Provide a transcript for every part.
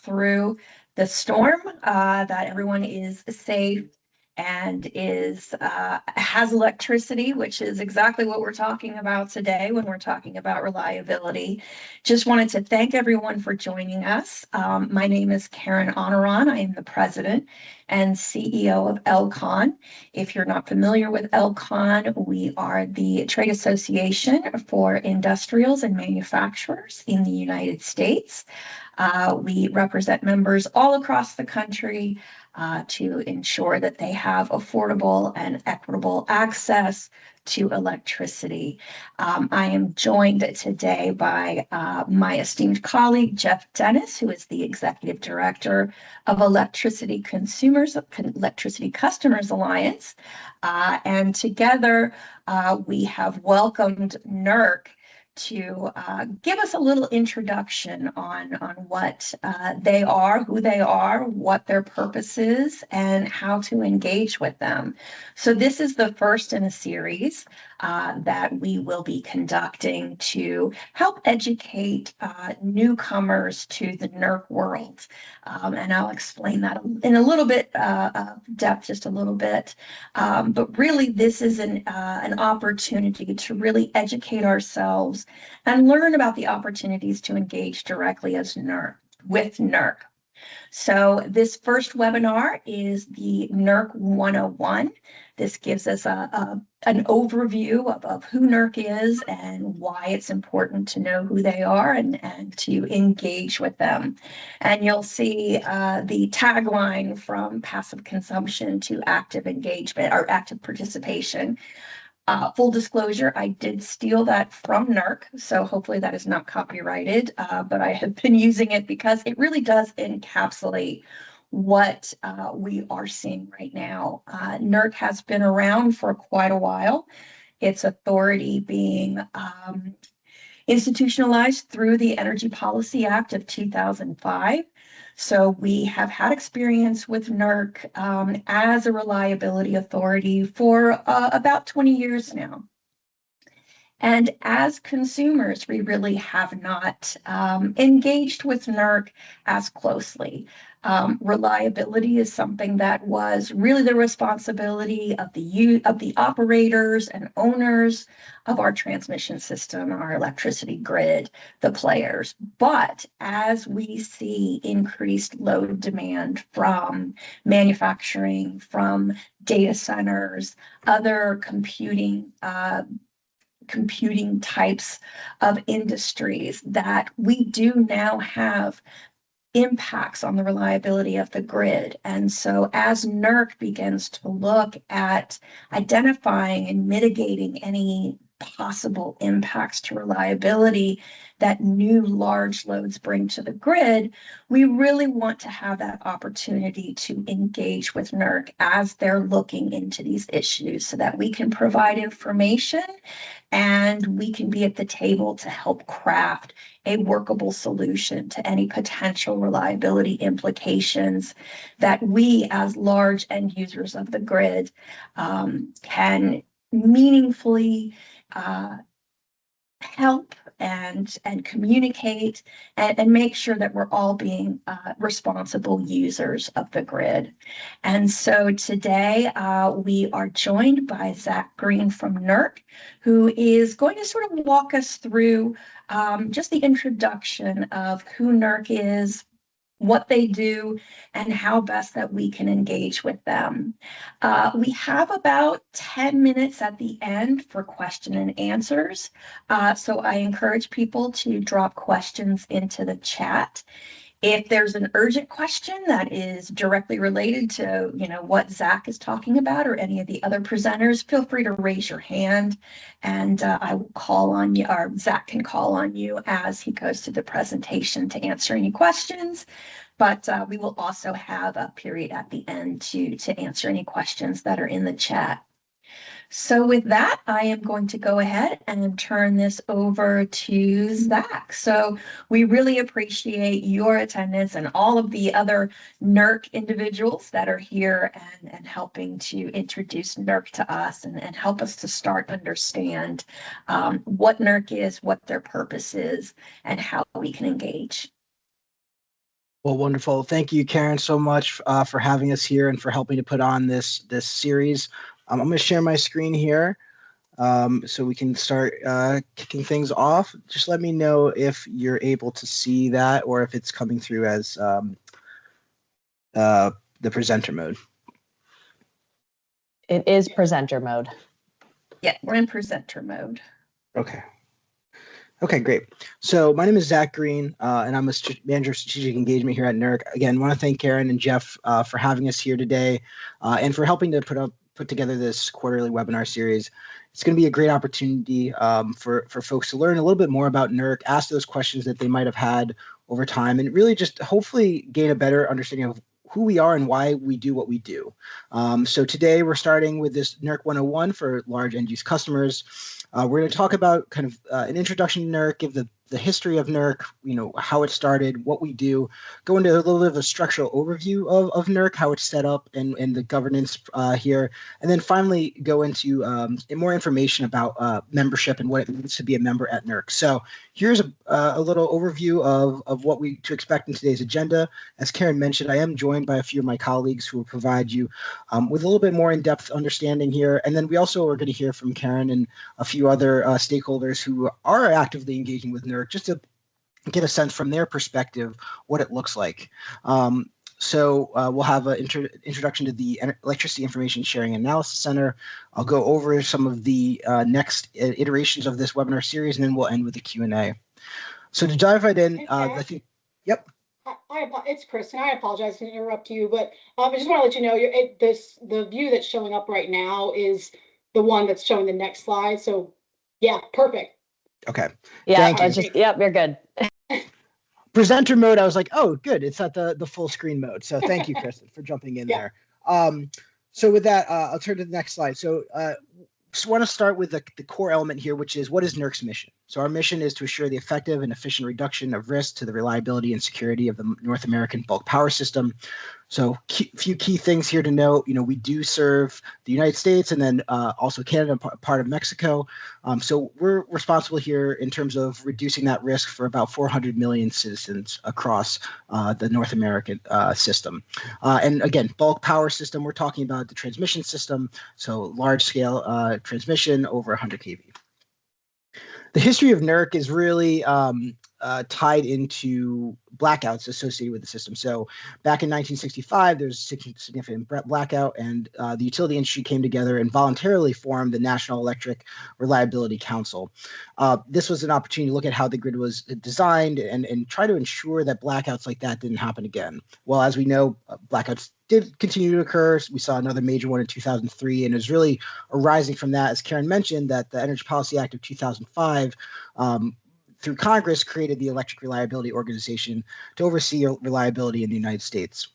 through the storm, that everyone is safe and has electricity, which is exactly what we're talking about today when we're talking about reliability. Just wanted to thank everyone for joining us. My name is Karen Honoran. I am the president and CEO of ELCON. If you're not familiar with ELCON, we are the trade association for industrials and manufacturers in the United States. We represent members all across the country to ensure that they have affordable and equitable access to electricity. I am joined today by my esteemed colleague, Jeff Dennis, who is the Executive Director of Electricity Customers Alliance. And together, we have welcomed NERC to give us a little introduction on what they are, who they are, what their purpose is, and how to engage with them. So this is the first in a series that we will be conducting to help educate newcomers to the NERC world. And I'll explain that in a little bit of depth, just a little bit. But really, this is an opportunity to really educate ourselves and learn about the opportunities to engage directly with NERC. So this first webinar is the NERC 101. This gives us an overview of who NERC is and why it's important to know who they are and to engage with them. And you'll see the tagline from passive consumption to active engagement or active participation. Full disclosure, I did steal that from NERC, so hopefully that is not copyrighted, but I have been using it because it really does encapsulate what we are seeing right now. NERC has been around for quite a while. Its authority being institutionalized through the Energy Policy Act of 2005. So we have had experience with NERC as a reliability authority for about 20 years now. And as consumers, we really have not engaged with NERC as closely. Reliability is something that was really the responsibility of the operators and owners of our transmission system, our electricity grid, the players. But as we see increased load demand from manufacturing, from data centers, other computing types of industries, that we do now have impacts on the reliability of the grid. And so as NERC begins to look at identifying and mitigating any possible impacts to reliability that new large loads bring to the grid, we really want to have that opportunity to engage with NERC as they're looking into these issues so that we can provide information and we can be at the table to help craft a workable solution to any potential reliability implications that we as large end users of the grid can meaningfully help and communicate and make sure that we're all being responsible users of the grid. And so today we are joined by Zach Green from NERC, who is going to sort of walk us through just the introduction of who NERC is, what they do, and how best that we can engage with them. We have about 10 minutes at the end for question and answers. So I encourage people to drop questions into the chat. If there's an urgent question that is directly related to, what Zach is talking about or any of the other presenters, feel free to raise your hand and I will call on you, or Zach can call on you as he goes through the presentation to answer any questions. But we will also have a period at the end to answer any questions that are in the chat. So with that, I am going to go ahead and turn this over to Zach. So we really appreciate your attendance and all of the other NERC individuals that are here and helping to introduce NERC to us and help us to start understand what NERC is, what their purpose is, and how we can engage. Well, wonderful. Thank you, Karen, so much for having us here and for helping to put on this series. I'm going to share my screen here so we can start kicking things off. Just let me know if you're able to see that or if it's coming through as the presenter mode. It is presenter mode. Yeah, we're in presenter mode. Okay. Okay, great. So my name is Zach Green, and I'm a manager of strategic engagement here at NERC. Again, want to thank Karen and Jeff for having us here today and for helping to put together this quarterly webinar series. It's going to be a great opportunity for folks to learn a little bit more about NERC, ask those questions that they might have had over time, and really just hopefully gain a better understanding of who we are and why we do what we do. So today we're starting with this NERC 101 for large end use customers. We're going to talk about kind of an introduction to NERC, give the history of NERC, how it started, what we do, go into a little bit of a structural overview of NERC, how it's set up and the governance here, and then finally go into more information about membership and what it means to be a member at NERC. So here's a little overview of what we to expect in today's agenda. As Karen mentioned, I am joined by a few of my colleagues who will provide you with a little bit more in-depth understanding here. And then we also are going to hear from Karen and a few other stakeholders who are actively engaging with NERC just to get a sense from their perspective what it looks like. So we'll have an introduction to the Electricity Information Sharing Analysis Center. I'll go over some of the next iterations of this webinar series, and then we'll end with the Q&A. So to dive right in, I think, yep. It's Kristen. I apologize to interrupt you, but I just want to let you know the view that's showing up right now is the one that's showing the next slide. So yeah, perfect. Okay. Yeah, yep, you're good. Presenter mode, I was like, oh, good. It's at the full screen mode. So thank you, Kristen, for jumping in there. So with that, I'll turn to the next slide. So just want to start with the core element here, which is what is NERC's mission? So our mission is to assure the effective and efficient reduction of risk to the reliability and security of the North American bulk power system. So a few key things here to note. We do serve the United States and then also Canada, part of Mexico. So we're responsible here in terms of reducing that risk for about 400 million citizens across the North American system. And again, bulk power system, we're talking about the transmission system. So large scale transmission over 100 kV. The history of NERC is really tied into blackouts associated with the system. So back in 1965, there was a significant blackout, and the utility industry came together and voluntarily formed the National Electric Reliability Council. This was an opportunity to look at how the grid was designed and try to ensure that blackouts like that didn't happen again. Well, as we know, blackouts did continue to occur. We saw another major one in 2003, and it was really arising from that, as Karen mentioned, that the Energy Policy Act of 2005 through Congress created the Electric Reliability Organization to oversee reliability in the United States.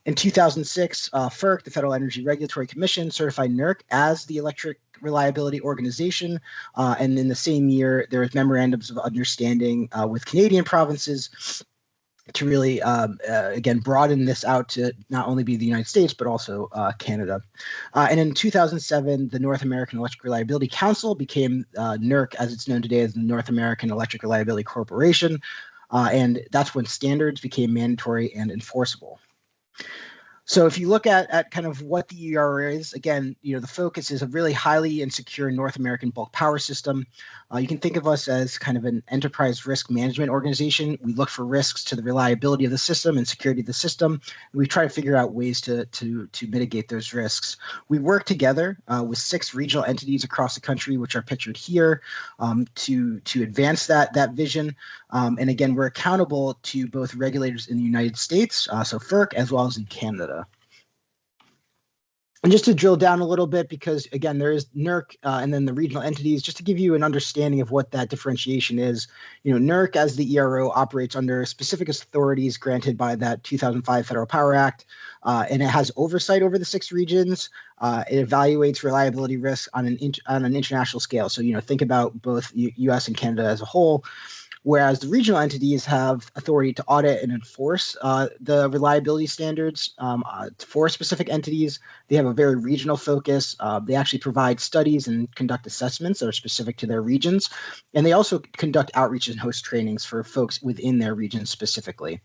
In 2006, FERC, the Federal Energy Regulatory Commission, certified NERC as the Electric Reliability Organization. And in the same year, there was memorandums of understanding with Canadian provinces to really, again, broaden this out to not only be the United States, but also Canada. And in 2007, the North American Electric Reliability Council became NERC, as it's known today as the North American Electric Reliability Corporation. And that's when standards became mandatory and enforceable. So if you look at kind of what the ERR is, again, the focus is a really highly insecure North American bulk power system. You can think of us as kind of an enterprise risk management organization. We look for risks to the reliability of the system and security of the system. And we try to figure out ways to mitigate those risks. We work together with 6 regional entities across the country, which are pictured here, to advance that vision. And again, we're accountable to both regulators in the United States, so FERC, as well as in Canada. And just to drill down a little bit, because again, there is NERC and then the regional entities, just to give you an understanding of what that differentiation is. NERC as the ERO operates under specific authorities granted by that 2005 Federal Power Act, and it has oversight over the 6 regions. It evaluates reliability risks on an international scale. So, think about both U.S. and Canada as a whole. whereas the regional entities have authority to audit and enforce the reliability standards for specific entities. They have a very regional focus. They actually provide studies and conduct assessments that are specific to their regions. And they also conduct outreach and host trainings for folks within their regions specifically.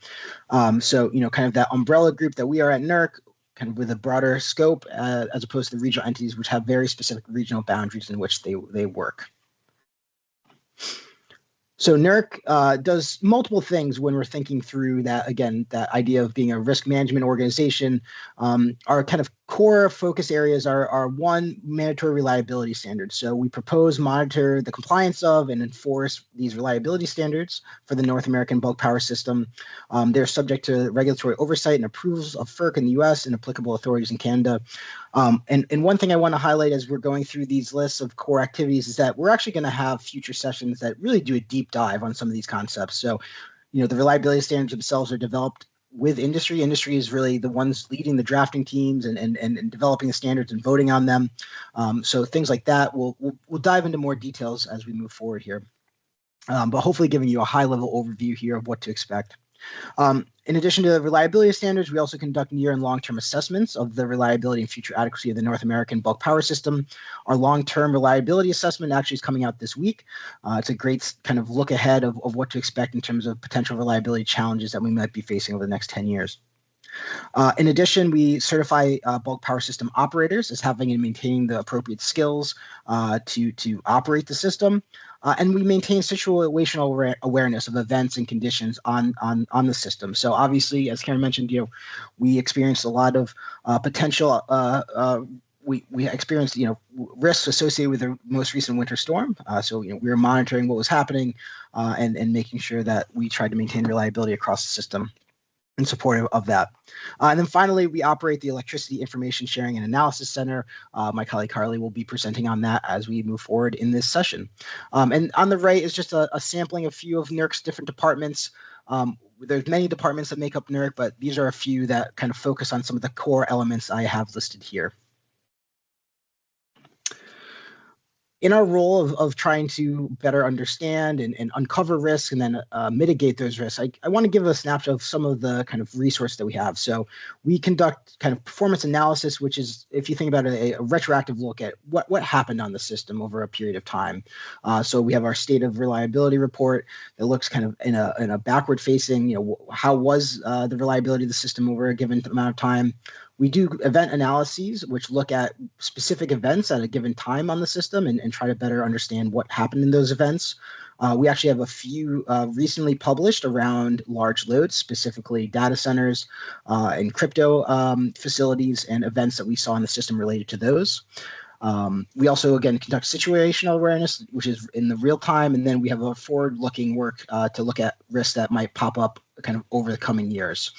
So, kind of that umbrella group that we are at NERC, kind of with a broader scope, as opposed to the regional entities, which have very specific regional boundaries in which they work. So NERC does multiple things when we're thinking through that, again, that idea of being a risk management organization. Our kind of core focus areas are one, mandatory reliability standards. So we propose, monitor the compliance of, and enforce these reliability standards for the North American bulk power system. They're subject to regulatory oversight and approvals of FERC in the US and applicable authorities in Canada. And one thing I want to highlight as we're going through these lists of core activities is that we're actually going to have future sessions that really do a deep dive on some of these concepts. So, the reliability standards themselves are developed with industry. Industry is really the ones leading the drafting teams and developing the standards and voting on them. So things like that, we'll dive into more details as we move forward here. But hopefully giving you a high-level overview here of what to expect. In addition to the reliability standards, we also conduct near and long-term assessments of the reliability and future adequacy of the North American bulk power system. Our long-term reliability assessment actually is coming out this week. It's a great kind of look ahead of what to expect in terms of potential reliability challenges that we might be facing over the next 10 years. In addition, we certify bulk power system operators as having and maintaining the appropriate skills to operate the system. And we maintain situational awareness of events and conditions on the system. So obviously, as Karen mentioned, we experienced a lot of potential. We experienced risks associated with the most recent winter storm. So we were monitoring what was happening and making sure that we tried to maintain reliability across the system in support of that. And then finally, we operate the Electricity Information Sharing and Analysis Center. My colleague Carly will be presenting on that as we move forward in this session. And on the right is just a sampling of a few of NERC's different departments. There's many departments that make up NERC, but these are a few that kind of focus on some of the core elements I have listed here. In our role of trying to better understand and uncover risks and then mitigate those risks, I want to give a snapshot of some of the kind of resources that we have. So we conduct kind of performance analysis, which is, if you think about a retroactive look at what happened on the system over a period of time. So we have our state of reliability report that looks kind of in a backward facing, how was the reliability of the system over a given amount of time. We do event analyses, which look at specific events at a given time on the system and try to better understand what happened in those events. We actually have a few recently published around large loads, specifically data centers and crypto facilities and events that we saw in the system related to those. We also, again, conduct situational awareness, which is in the real time, and then we have a forward-looking work to look at risks that might pop up kind of over the coming years.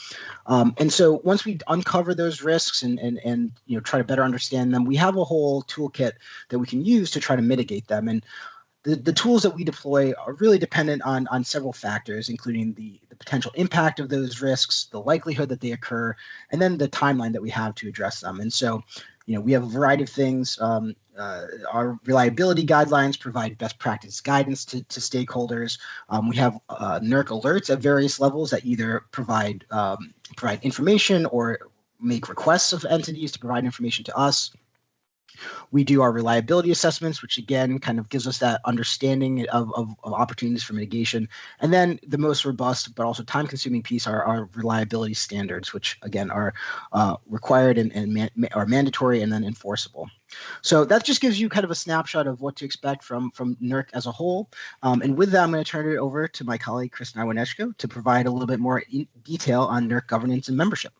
And so once we uncover those risks and try to better understand them, we have a whole toolkit that we can use to try to mitigate them. And the tools that we deploy are really dependent on several factors, including the potential impact of those risks, the likelihood that they occur, and then the timeline that we have to address them. And so we have a variety of things. Our reliability guidelines provide best practice guidance to stakeholders. We have NERC alerts at various levels that either provide information or make requests of entities to provide information to us. We do our reliability assessments, which again kind of gives us that understanding of opportunities for mitigation. And then the most robust but also time-consuming piece are our reliability standards, which again are required and are mandatory and then enforceable. So that just gives you kind of a snapshot of what to expect from NERC as a whole. And with that, I'm going to turn it over to my colleague, Kristen Iwanechko, to provide a little bit more detail on NERC governance and membership.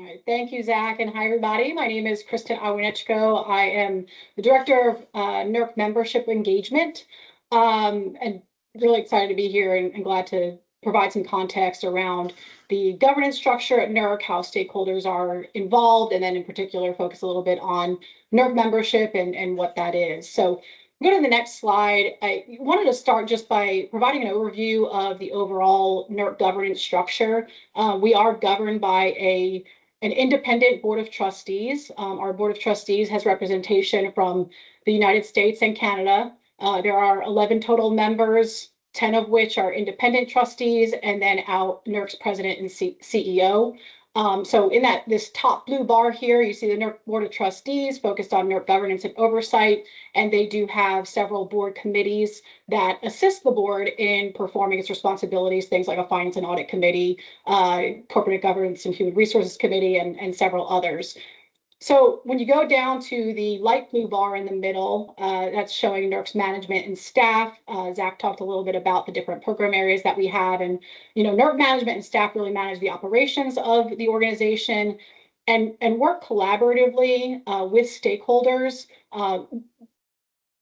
All right, thank you, Zach, and hi, everybody. My name is Kristen Iwanechko. I am the Director of NERC Membership Engagement, and really excited to be here and glad to provide some context around the governance structure at NERC, how stakeholders are involved, and then in particular focus a little bit on NERC membership and what that is. So go to the next slide. I wanted to start just by providing an overview of the overall NERC governance structure. We are governed by an independent board of trustees. Our board of trustees has representation from the United States and Canada. There are 11 total members 10 of which are independent trustees, and then our NERC's president and CEO. So in this top blue bar here, you see the NERC Board of Trustees focused on NERC governance and oversight, and they do have several board committees that assist the board in performing its responsibilities, things like a Finance and Audit Committee, Corporate Governance and Human Resources Committee, and several others. So when you go down to the light blue bar in the middle, that's showing NERC's management and staff. Zach talked a little bit about the different program areas that we have, and NERC management and staff really manage the operations of the organization and work collaboratively with stakeholders,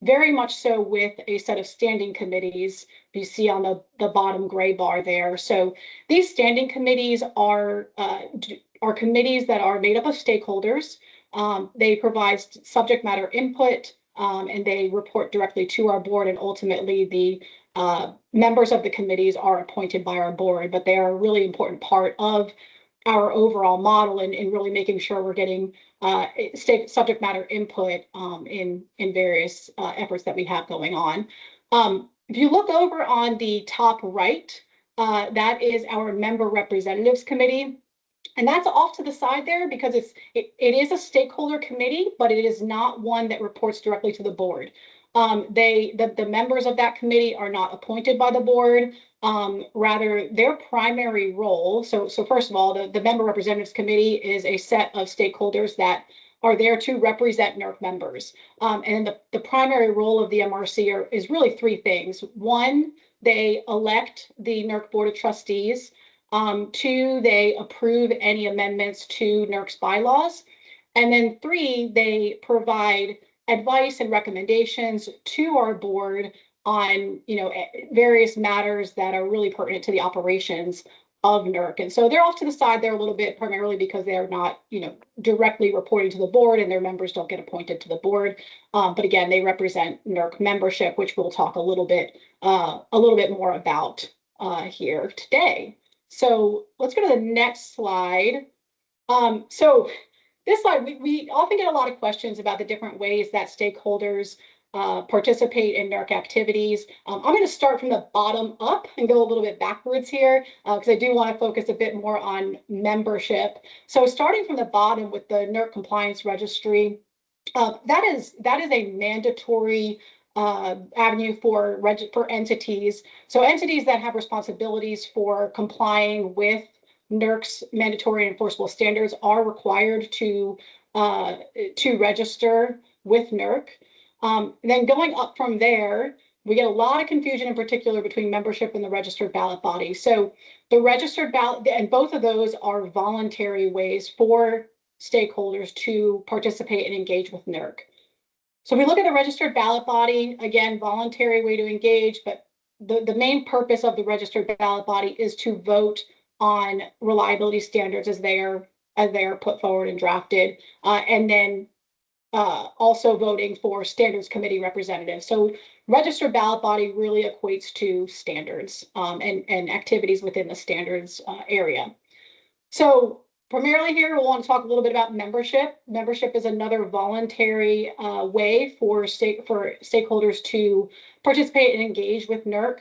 very much so with a set of standing committees you see on the bottom gray bar there. So these standing committees are committees that are made up of stakeholders. They provide subject matter input, and they report directly to our board, and ultimately the members of the committees are appointed by our board, but they are a really important part of our overall model and really making sure we're getting subject matter input in various efforts that we have going on. If you look over on the top right, that is our Member Representatives Committee. And that's off to the side there because it is a stakeholder committee, but it is not one that reports directly to the board. The members of that committee are not appointed by the board. Rather, their primary role, so first of all, the Member Representatives Committee is a set of stakeholders that are there to represent NERC members. And the primary role of the MRC is really three things. One, they elect the NERC Board of Trustees. Two, they approve any amendments to NERC's bylaws. And then three, they provide advice and recommendations to our board on various matters that are really pertinent to the operations of NERC. And so they're off to the side there a little bit, primarily because they're not directly reporting to the board, and their members don't get appointed to the board. But again, they represent NERC membership, which we'll talk a little bit more about here today. So let's go to the next slide. So this slide, we often get a lot of questions about the different ways that stakeholders participate in NERC activities. I'm going to start from the bottom up and go a little bit backwards here because I do want to focus a bit more on membership. So starting from the bottom with the NERC Compliance Registry, that is a mandatory avenue for entities. So entities that have responsibilities for complying with NERC's mandatory enforceable standards are required to register with NERC. Then going up from there, we get a lot of confusion in particular between membership and the registered ballot body. So the registered ballot, and both of those are voluntary ways for stakeholders to participate and engage with NERC. So if we look at the registered ballot body, again, voluntary way to engage, but the main purpose of the registered ballot body is to vote on reliability standards as they are put forward and drafted, and then also voting for standards committee representatives. So registered ballot body really equates to standards and activities within the standards area. So primarily here, we'll want to talk a little bit about membership. Membership is another voluntary way for stakeholders to participate and engage with NERC.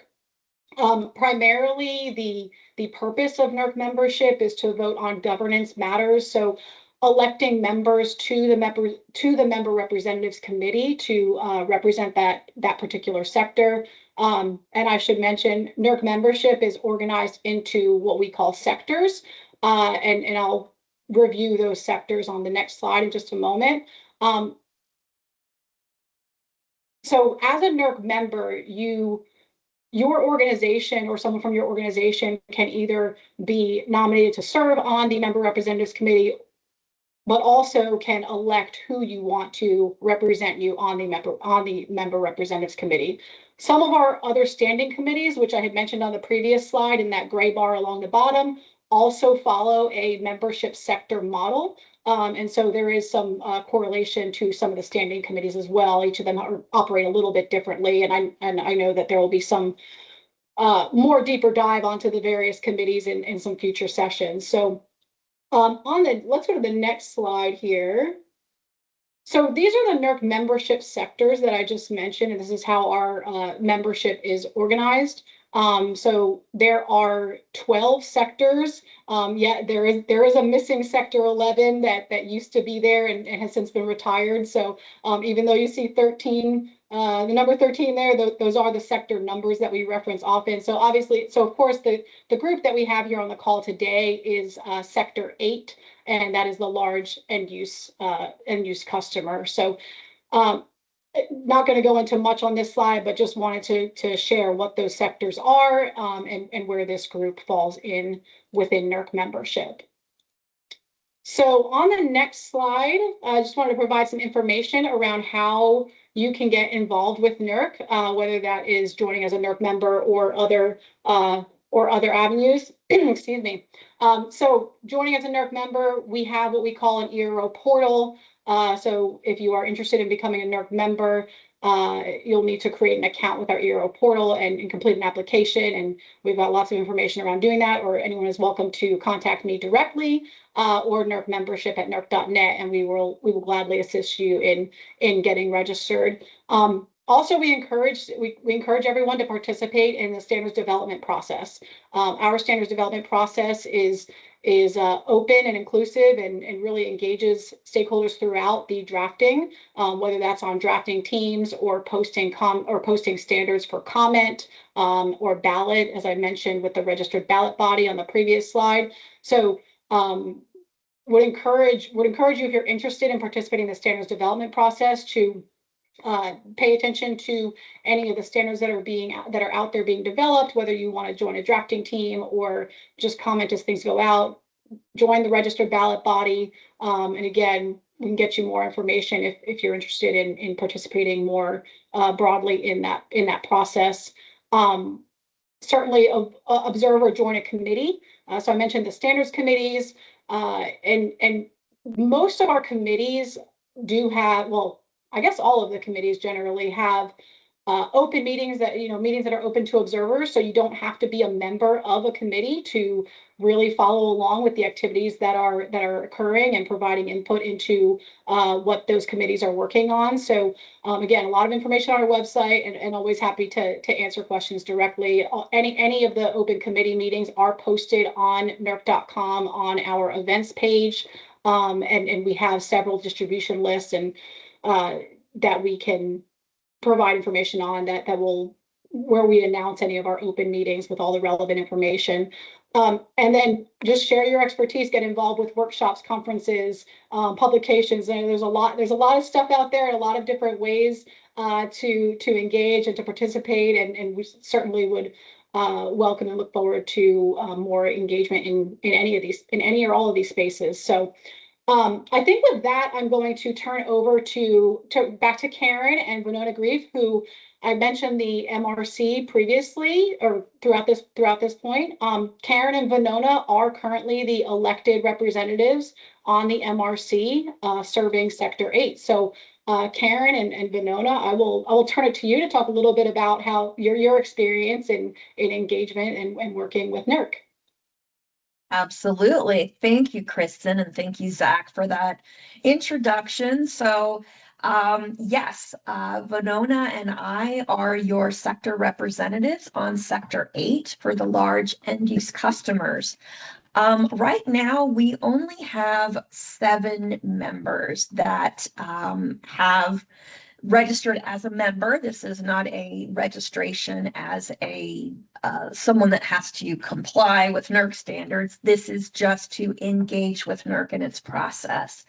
Primarily, the purpose of NERC membership is to vote on governance matters. So electing members to the Member Representatives Committee to represent that particular sector. And I should mention, NERC membership is organized into what we call sectors. And I'll review those sectors on the next slide in just a moment. So as a NERC member, your organization or someone from your organization can either be nominated to serve on the Member Representatives Committee, but also can elect who you want to represent you on the Member Representatives Committee. Some of our other standing committees, which I had mentioned on the previous slide in that gray bar along the bottom, also follow a membership sector model. And so there is some correlation to some of the standing committees as well. Each of them operate a little bit differently. And I know that there will be some more deeper dive onto the various committees in some future sessions. So let's go to the next slide here. So these are the NERC membership sectors that I just mentioned, and this is how our membership is organized. So there are 12 sectors. Yeah, there is a missing sector 11 that used to be there and has since been retired. So even though you see 13, the number 13 there, those are the sector numbers that we reference often. So obviously, so of course, the group that we have here on the call today is sector 8, and that is the large end use customer. So not going to go into much on this slide, but just wanted to share what those sectors are and where this group falls in within NERC membership. So on the next slide, I just wanted to provide some information around how you can get involved with NERC, whether that is joining as a NERC member or other avenues. Excuse me. So joining as a NERC member, we have what we call an ERO portal. So if you are interested in becoming a NERC member, you'll need to create an account with our ERO portal and complete an application. And we've got lots of information around doing that, or anyone is welcome to contact me directly or NERC membership at nerc.net, and we will gladly assist you in getting registered. Also, we encourage everyone to participate in the standards development process. Our standards development process is open and inclusive and really engages stakeholders throughout the drafting, whether that's on drafting teams or posting standards for comment or ballot, as I mentioned with the registered ballot body on the previous slide. So would encourage you, if you're interested in participating in the standards development process, to pay attention to any of the standards that are out there being developed, whether you want to join a drafting team or just comment as things go out. Join the registered ballot body, and again, we can get you more information if you're interested in participating more broadly in that process. Certainly observe or join a committee. So I mentioned the standards committees, and most of our committees do have, well, I guess all of the committees generally have open meetings meetings that are open to observers. So you don't have to be a member of a committee to really follow along with the activities that are occurring and providing input into what those committees are working on. So again, a lot of information on our website, and always happy to answer questions directly. Any of the open committee meetings are posted on nerc.com on our events page, and we have several distribution lists and that we can provide information on where we announce any of our open meetings with all the relevant information. And then just share your expertise, get involved with workshops, conferences, publications. And there's a lot of stuff out there, and a lot of different ways to engage and to participate. And we certainly would welcome and look forward to more engagement in any or all of these spaces. So I think with that, I'm going to turn over back to Karen and Winona Grief, who I mentioned the MRC previously or throughout this point. Karen and Winona are currently the elected representatives on the MRC serving Sector 8. So Karen and Winona, I will turn it to you to talk a little bit about how your experience in engagement and working with NERC. Absolutely. Thank you, Kristen, and thank you, Zach, for that introduction. So yes, Winona and I are your sector representatives on Sector 8 for the large end-use customers. Right now, we only have 7 members that have registered as a member. This is not a registration as someone that has to comply with NERC standards. This is just to engage with NERC in its process.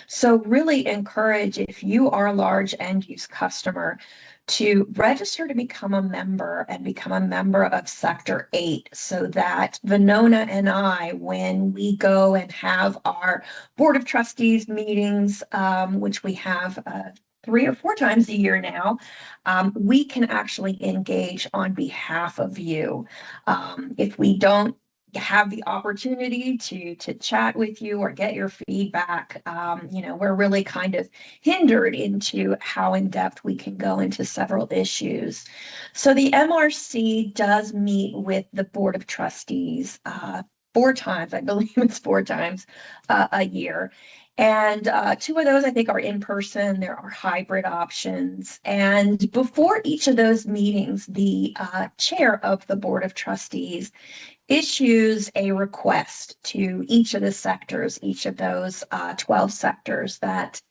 So really encourage, if you are a large end-use customer, to register to become a member and become a member of Sector 8, so that Winona and I, when we go and have our Board of Trustees meetings, which we have 3 or 4 times a year now, we can actually engage on behalf of you. If we don't have the opportunity to chat with you or get your feedback, we're really kind of hindered into how in depth we can go into several issues. So the MRC does meet with the Board of Trustees 4 times, I believe it's 4 times a year. And 2 of those I think are in person. There are hybrid options. And before each of those meetings, the chair of the Board of Trustees issues a request to each of the sectors, each of those 12 sectors that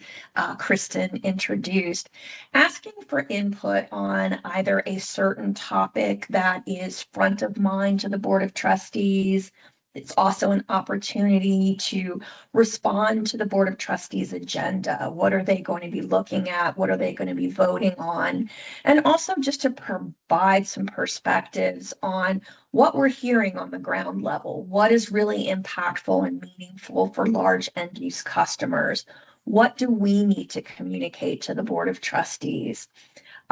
Kristen introduced, asking for input on either a certain topic that is front of mind to the Board of Trustees. It's also an opportunity to respond to the Board of Trustees agenda. What are they going to be looking at? What are they going to be voting on? And also just to provide some perspectives on what we're hearing on the ground level. What is really impactful and meaningful for large end use customers? What do we need to communicate to the Board of Trustees?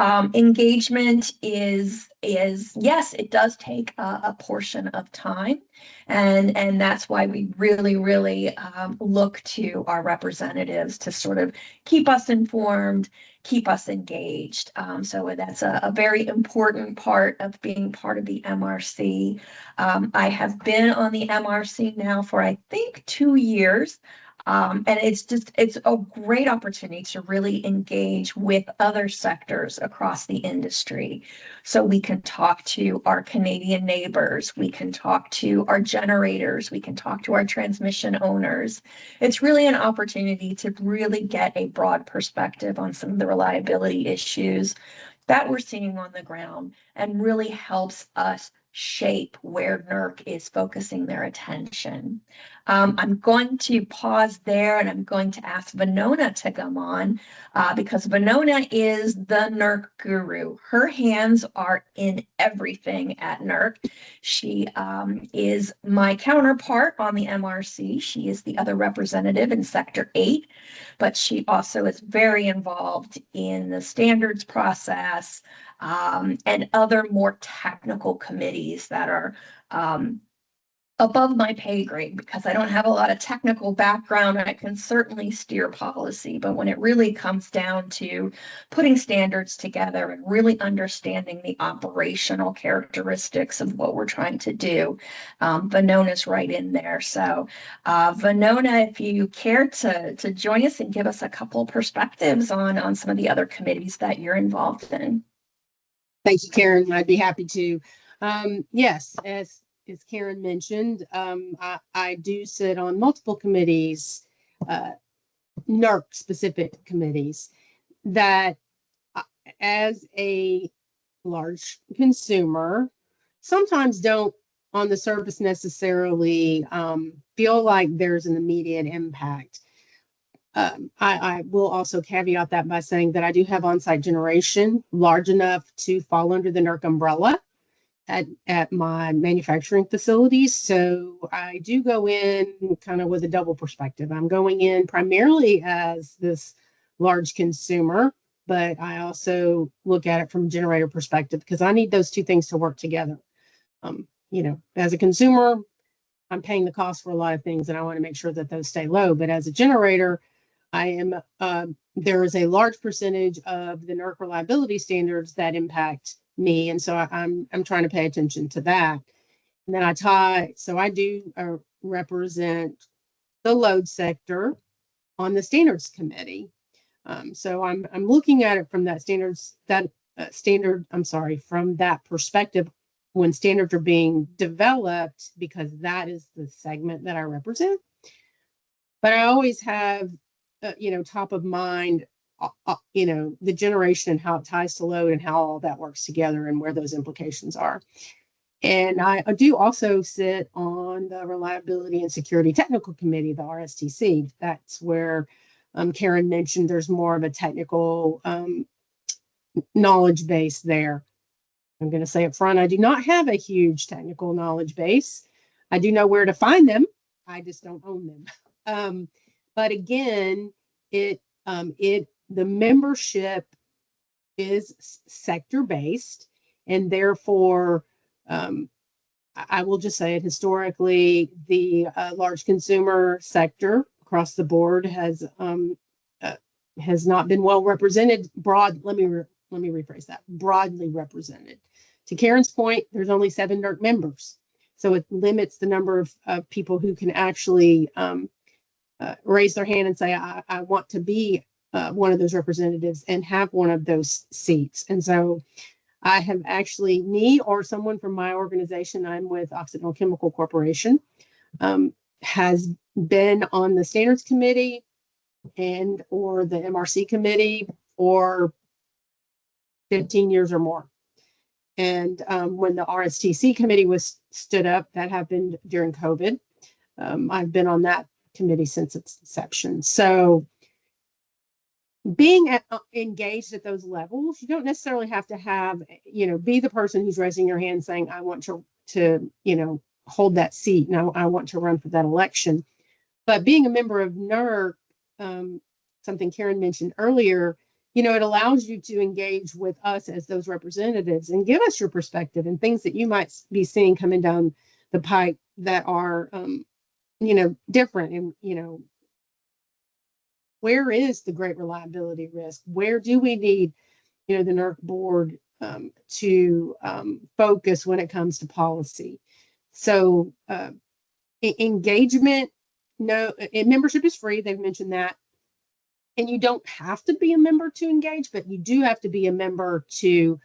Engagement is yes, it does take a portion of time, and that's why we really look to our representatives to sort of keep us informed, keep us engaged. So that's a very important part of being part of the MRC. I have been on the MRC now for I think 2 years. And it's a great opportunity to really engage with other sectors across the industry. So we can talk to our Canadian neighbors, we can talk to our generators, we can talk to our transmission owners. It's really an opportunity to really get a broad perspective on some of the reliability issues that we're seeing on the ground, and really helps us shape where NERC is focusing their attention. I'm going to pause there, and I'm going to ask Venona to come on because Venona is the NERC guru. Her hands are in everything at NERC. She is my counterpart on the MRC. She is the other representative in Sector 8, but she also is very involved in the standards process and other more technical committees that are above my pay grade, because I don't have a lot of technical background. I can certainly steer policy, but when it really comes down to putting standards together and really understanding the operational characteristics of what we're trying to do, Venona's right in there. So Venona, if you care to join us and give us a couple perspectives on some of the other committees that you're involved in. Thank you, Karen. I'd be happy to. Yes, as Karen mentioned, I do sit on multiple committees, NERC specific committees that as a large consumer sometimes don't on the surface necessarily feel like there's an immediate impact. I will also caveat that by saying that I do have on-site generation large enough to fall under the NERC umbrella at my manufacturing facilities. So I do go in kind of with a double perspective. I'm going in primarily as this large consumer, but I also look at it from a generator perspective because I need those two things to work together. You know, as a consumer, I'm paying the cost for a lot of things and I want to make sure that those stay low. But as a generator, there is a large percentage of the NERC reliability standards that impact me, and so I'm trying to pay attention to that. And then I do represent the load sector on the standards committee. So I'm looking at it from that from that perspective when standards are being developed, because that is the segment that I represent. But I always have top of mind, the generation and how it ties to load and how all that works together and where those implications are. And I do also sit on the Reliability and Security Technical Committee, the RSTC. That's where Karen mentioned there's more of a technical knowledge base there. I'm going to say up front, I do not have a huge technical knowledge base. I do know where to find them. I just don't own them. But again, the membership is sector based, and therefore, I will just say it historically, the large consumer sector across the board has not been well represented. Let me rephrase that. Broadly represented. To Karen's point, there's only 7 NERC members. So it limits the number of people who can actually raise their hand and say, I want to be one of those representatives and have one of those seats. And so I have actually, me or someone from my organization, I'm with Occidental Chemical Corporation, has been on the standards committee and or the MRC committee for 15 years or more. And when the RSTC committee was stood up, that happened during COVID. I've been on that committee since its inception. So being engaged at those levels, you don't necessarily have to have, be the person who's raising your hand saying, I want to hold that seat and I want to run for that election. But being a member of NERC, something Karen mentioned earlier, it allows you to engage with us as those representatives and give us your perspective and things that you might be seeing coming down the pipe that are, different. And, where is the great reliability risk? Where do we need, the NERC board to focus when it comes to policy? So engagement, membership is free. They've mentioned that. And you don't have to be a member to engage, but you do have to be a member to,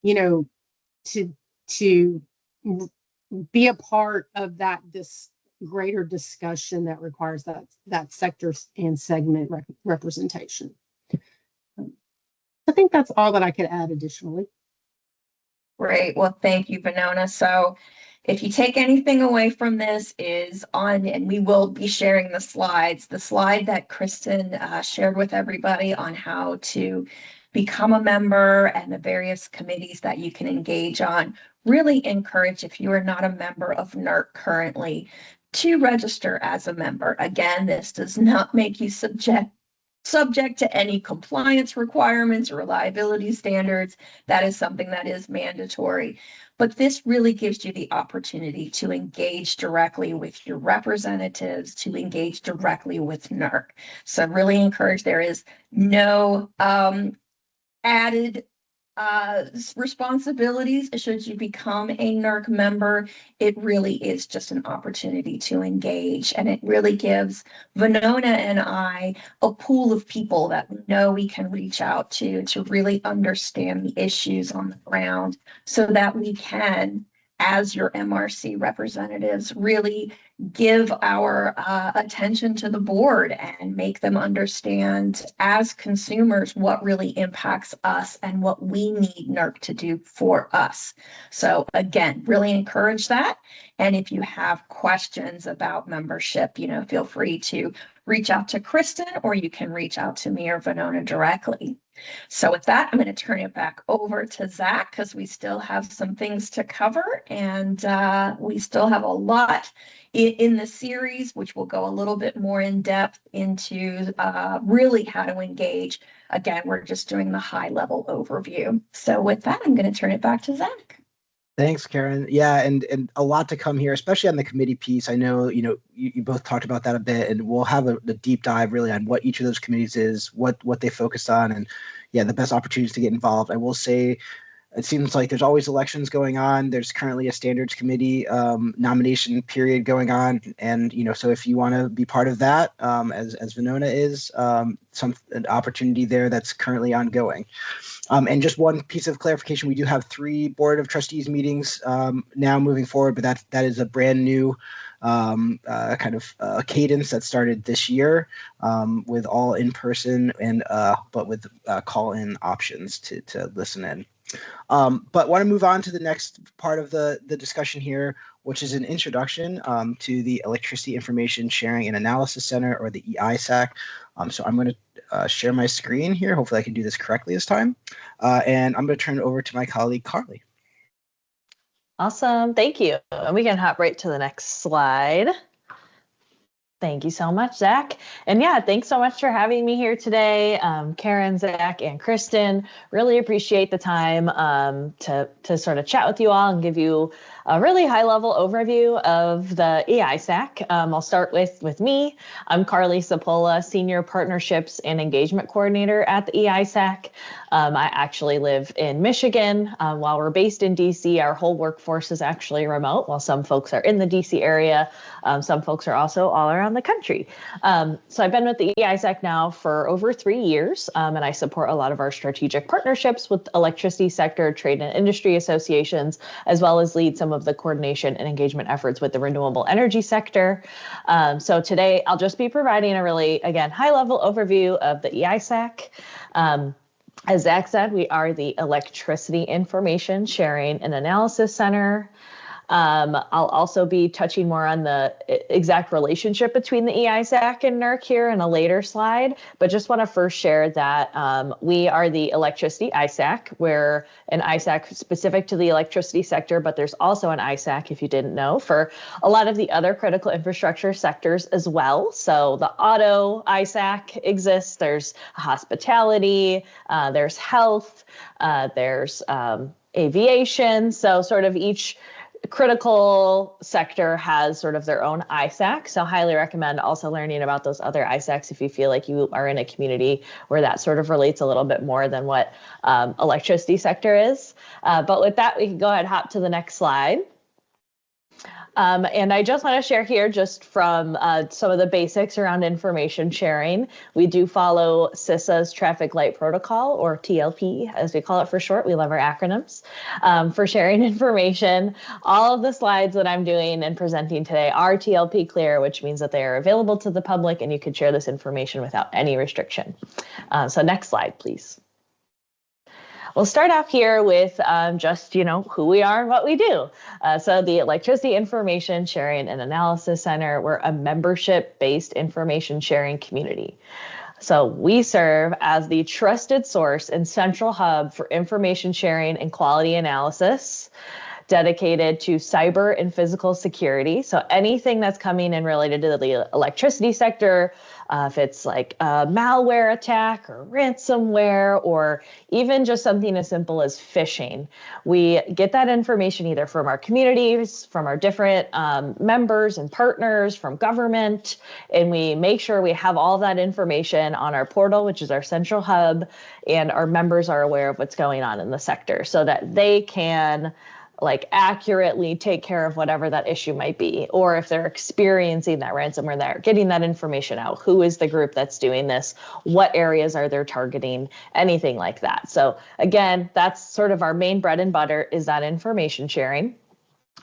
to be a part of this greater discussion that requires that sector and segment representation. I think that's all that I could add additionally. Great. Well, thank you, Venona. So if you take anything away from this is and we will be sharing the slide that Kristen shared with everybody on how to become a member and the various committees that you can engage on. Really encourage, if you are not a member of NERC currently, to register as a member. Again, this does not make you subject to any compliance requirements or reliability standards. That is something that is mandatory. But this really gives you the opportunity to engage directly with your representatives, to engage directly with NERC. So really encourage, there is no added responsibilities should you become a NERC member. It really is just an opportunity to engage, and it really gives Venona and I a pool of people that we know we can reach out to really understand the issues on the ground, so that we can, as your MRC representatives, really give our attention to the board and make them understand as consumers what really impacts us and what we need NERC to do for us. So again, really encourage that. And if you have questions about membership, feel free to reach out to Kristen, or you can reach out to me or Venona directly. So with that, I'm going to turn it back over to Zach, because we still have some things to cover, and we still have a lot in the series, which will go a little bit more in depth into really how to engage. Again, we're just doing the high level overview. So with that, I'm going to turn it back to Zach. Thanks, Karen. Yeah, and a lot to come here, especially on the committee piece. I know, you both talked about that a bit, and we'll have a deep dive really on what each of those committees is, what they focus on, and the best opportunities to get involved. I will say, it seems like there's always elections going on. There's currently a standards committee nomination period going on. And, so if you want to be part of that, as Venona is, an opportunity there that's currently ongoing. And just one piece of clarification, we do have 3 Board of Trustees meetings now moving forward, but that is a brand new kind of cadence that started this year with all in person and but with call-in options to listen in. But want to move on to the next part of the discussion here, which is an introduction to the Electricity Information Sharing and Analysis Center, or the EISAC. So I'm going to share my screen here. Hopefully I can do this correctly this time. And I'm going to turn it over to my colleague, Carly. Awesome. Thank you. And we can hop right to the next slide. Thank you so much, Zach. And thanks so much for having me here today. Karen, Zach, and Kristen, really appreciate the time to sort of chat with you all and give you a really high-level overview of the EISAC. I'll start with me. I'm Carly Sapola, Senior Partnerships and Engagement Coordinator at the EISAC. I actually live in Michigan. While we're based in DC, our whole workforce is actually remote. While some folks are in the DC area, some folks are also all around the country. So I've been with the EISAC now for over 3 years, and I support a lot of our strategic partnerships with electricity sector, trade and industry associations, as well as lead some of the coordination and engagement efforts with the renewable energy sector. So today I'll just be providing a really, again, high-level overview of the EISAC. As Zach said, we are the Electricity Information Sharing and Analysis Center. I'll also be touching more on the exact relationship between the EISAC and NERC here in a later slide, but just want to first share that we are the Electricity ISAC. We're an ISAC specific to the electricity sector, but there's also an ISAC, if you didn't know, for a lot of the other critical infrastructure sectors as well. So the auto ISAC exists, there's hospitality, there's health, there's aviation. So sort of each critical sector has sort of their own ISAC. So highly recommend also learning about those other ISACs if you feel like you are in a community where that sort of relates a little bit more than what electricity sector is. But with that, we can go ahead and hop to the next slide. And I just want to share here just from some of the basics around information sharing. We do follow CISA's Traffic Light Protocol, or TLP, as we call it for short. We love our acronyms for sharing information. All of the slides that I'm doing and presenting today are TLP clear, which means that they are available to the public and you can share this information without any restriction. So next slide, please. We'll start off here with just, who we are and what we do. So the Electricity Information Sharing and Analysis Center, we're a membership-based information sharing community. So we serve as the trusted source and central hub for information sharing and quality analysis, dedicated to cyber and physical security. So anything that's coming in related to the electricity sector, if it's like a malware attack or ransomware, or even just something as simple as phishing, we get that information either from our communities, from our different members and partners, from government, and we make sure we have all that information on our portal, which is our central hub, and our members are aware of what's going on in the sector so that they can accurately take care of whatever that issue might be, or if they're experiencing that ransomware, they're getting that information out. Who is the group that's doing this? What areas are they targeting? Anything like that. So again, that's sort of our main bread and butter, is that information sharing.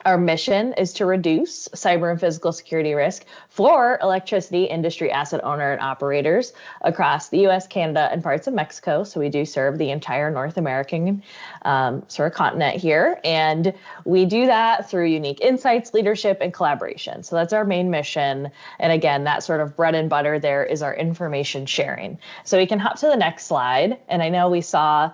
Our mission is to reduce cyber and physical security risk for electricity industry asset owner and operators across the US, Canada, and parts of Mexico. So we do serve the entire North American sort of continent here. And we do that through unique insights, leadership, and collaboration. So that's our main mission. And again, that sort of bread and butter there is our information sharing. So we can hop to the next slide. And I know we saw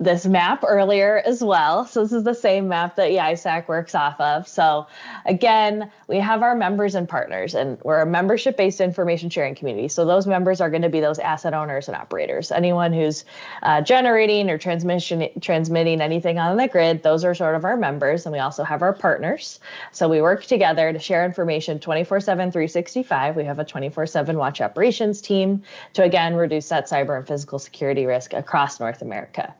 this map earlier as well. So this is the same map that EISAC works off of. So again, we have our members and partners, and we're a membership-based information sharing community. So those members are going to be those asset owners and operators. Anyone who's generating or transmitting anything on the grid, those are sort of our members. And we also have our partners. So we work together to share information 24/7, 365. We have a 24/7 watch operations team to, again, reduce that cyber and physical security risk across North America.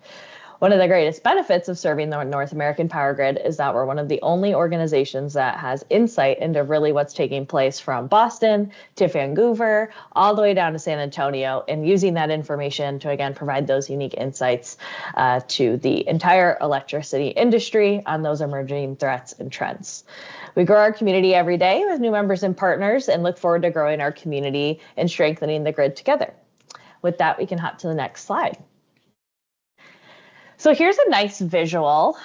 One of the greatest benefits of serving the North American power grid is that we're one of the only organizations that has insight into really what's taking place from Boston to Vancouver, all the way down to San Antonio, and using that information to, again, provide those unique insights to the entire electricity industry on those emerging threats and trends. We grow our community every day with new members and partners and look forward to growing our community and strengthening the grid together. With that, we can hop to the next slide. So here's a nice visual,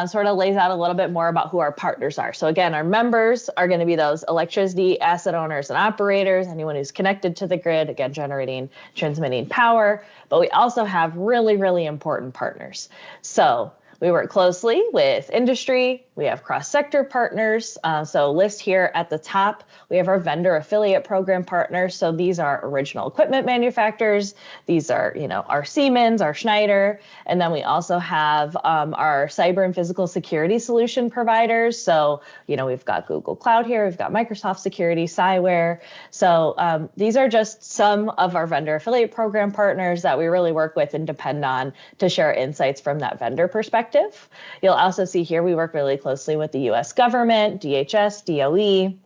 sort of lays out a little bit more about who our partners are. So again, our members are going to be those electricity asset owners and operators, anyone who's connected to the grid, again, generating, transmitting power. But we also have really, really important partners. So we work closely with industry, We have cross-sector partners. So list here at the top, we have our vendor affiliate program partners. So these are original equipment manufacturers. These are, our Siemens, our Schneider. And then we also have our cyber and physical security solution providers. So, we've got Google Cloud here. We've got Microsoft Security, Cyware. So these are just some of our vendor affiliate program partners that we really work with and depend on to share insights from that vendor perspective. You'll also see here we work really closely with the U.S. government, DHS, DOE,